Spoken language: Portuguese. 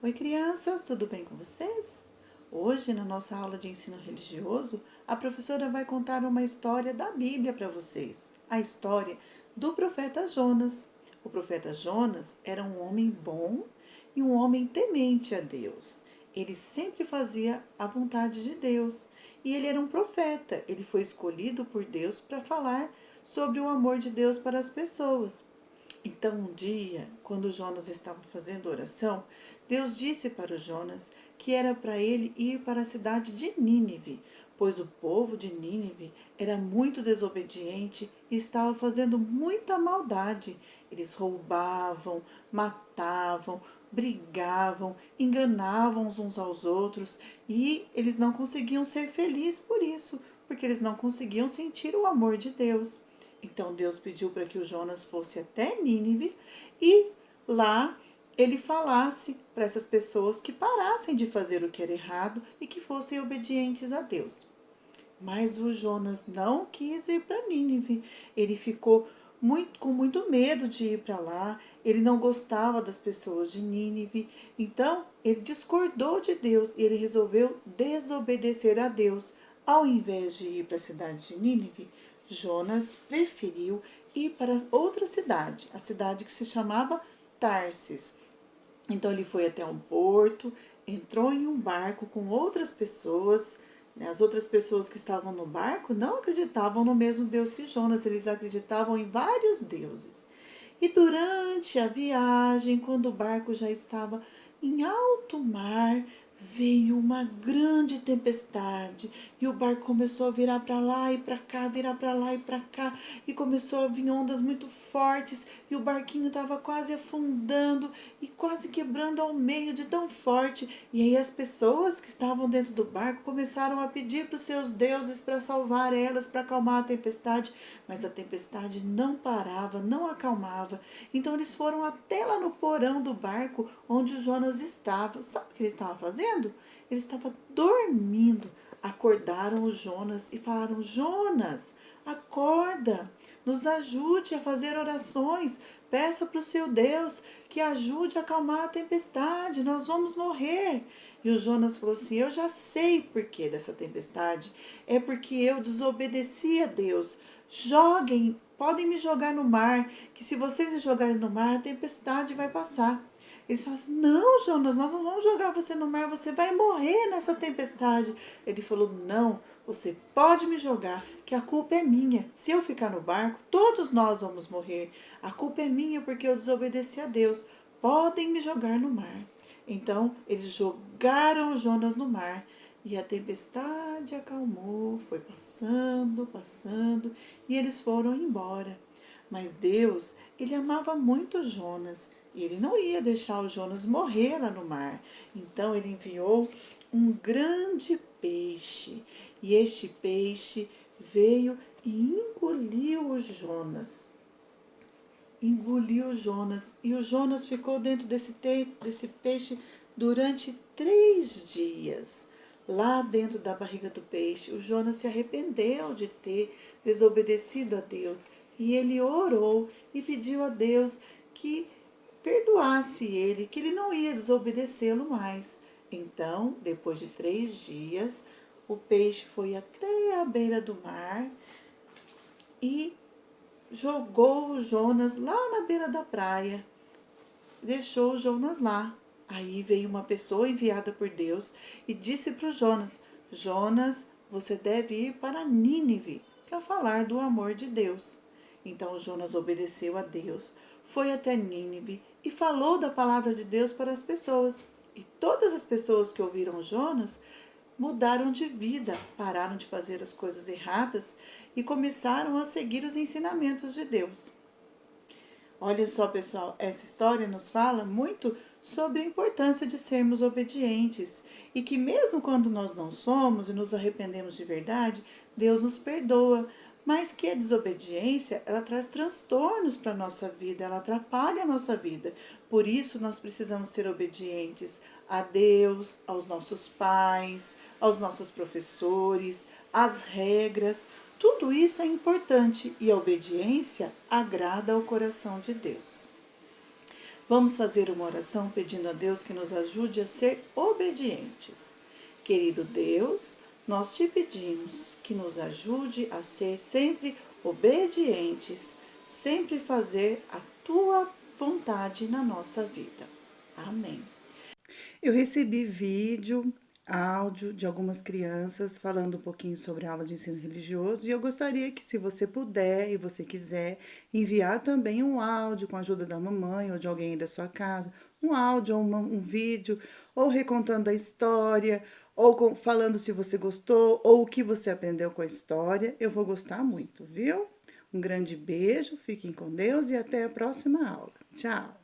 Oi, crianças, tudo bem com vocês? Hoje, na nossa aula de ensino religioso, a professora vai contar uma história da Bíblia para vocês. A história do profeta Jonas. O profeta Jonas era um homem bom e um homem temente a Deus. Ele sempre fazia a vontade de Deus e ele era um profeta. Ele foi escolhido por Deus para falar sobre o amor de Deus para as pessoas. Então, um dia, quando Jonas estava fazendo oração, Deus disse para o Jonas que era para ele ir para a cidade de Nínive, pois o povo de Nínive era muito desobediente e estava fazendo muita maldade. Eles roubavam, matavam, brigavam, enganavam uns aos outros e eles não conseguiam ser felizes por isso, porque eles não conseguiam sentir o amor de Deus. Então Deus pediu para que o Jonas fosse até Nínive e lá ele falasse para essas pessoas que parassem de fazer o que era errado e que fossem obedientes a Deus. Mas o Jonas não quis ir para Nínive. Ele ficou com muito medo de ir para lá. Ele não gostava das pessoas de Nínive. Então, ele discordou de Deus e ele resolveu desobedecer a Deus. Ao invés de ir para a cidade de Nínive, Jonas preferiu ir para outra cidade, a cidade que se chamava Tarsis. Então ele foi até um porto, entrou em um barco com outras pessoas. As outras pessoas que estavam no barco não acreditavam no mesmo Deus que Jonas, eles acreditavam em vários deuses. E durante a viagem, quando o barco já estava em alto mar, veio uma grande tempestade e o barco começou a virar para lá e para cá, virar para lá e para cá, e começou a vir ondas muito fortes e o barquinho estava quase afundando e quase quebrando ao meio de tão forte. E aí as pessoas que estavam dentro do barco começaram a pedir para os seus deuses para salvar elas, para acalmar a tempestade, mas a tempestade não parava, não acalmava. Então eles foram até lá no porão do barco onde o Jonas estava. Sabe o que ele estava fazendo? Ele estava dormindo. Acordaram o Jonas e falaram: Jonas, acorda, nos ajude a fazer orações, peça para o seu Deus que ajude a acalmar a tempestade, nós vamos morrer. E o Jonas falou assim: eu já sei o porquê dessa tempestade, é porque eu desobedeci a Deus. Joguem, podem me jogar no mar, que se vocês me jogarem no mar, a tempestade vai passar. Eles falam assim: não, Jonas, nós não vamos jogar você no mar, você vai morrer nessa tempestade. Ele falou: não, você pode me jogar, que a culpa é minha. Se eu ficar no barco, todos nós vamos morrer. A culpa é minha porque eu desobedeci a Deus. Podem me jogar no mar. Então, eles jogaram o Jonas no mar. E a tempestade acalmou, foi passando, passando, e eles foram embora. Mas Deus, ele amava muito Jonas, e ele não ia deixar o Jonas morrer lá no mar. Então ele enviou um grande peixe, e este peixe veio e engoliu o Jonas. Engoliu o Jonas, e o Jonas ficou dentro desse peixe durante 3 dias. Lá dentro da barriga do peixe, o Jonas se arrependeu de ter desobedecido a Deus e ele orou e pediu a Deus que perdoasse ele, que ele não ia desobedecê-lo mais. Então, depois de 3 dias, o peixe foi até a beira do mar e jogou o Jonas lá na beira da praia. Deixou o Jonas lá. Aí veio uma pessoa enviada por Deus e disse para o Jonas: Jonas, você deve ir para Nínive para falar do amor de Deus. Então Jonas obedeceu a Deus, foi até Nínive e falou da palavra de Deus para as pessoas. E todas as pessoas que ouviram Jonas mudaram de vida, pararam de fazer as coisas erradas e começaram a seguir os ensinamentos de Deus. Olha só, pessoal, essa história nos fala muito sobre a importância de sermos obedientes e que mesmo quando nós não somos e nos arrependemos de verdade, Deus nos perdoa, mas que a desobediência, ela traz transtornos para a nossa vida, ela atrapalha a nossa vida. Por isso nós precisamos ser obedientes a Deus, aos nossos pais, aos nossos professores, às regras. Tudo isso é importante e a obediência agrada ao coração de Deus. Vamos fazer uma oração pedindo a Deus que nos ajude a ser obedientes. Querido Deus, nós te pedimos que nos ajude a ser sempre obedientes, sempre fazer a tua vontade na nossa vida. Amém. Eu recebi vídeo, áudio de algumas crianças falando um pouquinho sobre a aula de ensino religioso e eu gostaria que, se você puder e você quiser, enviar também um áudio com a ajuda da mamãe ou de alguém da sua casa, um áudio ou um vídeo, ou recontando a história, ou falando se você gostou ou o que você aprendeu com a história. Eu vou gostar muito, viu? Um grande beijo, fiquem com Deus e até a próxima aula. Tchau!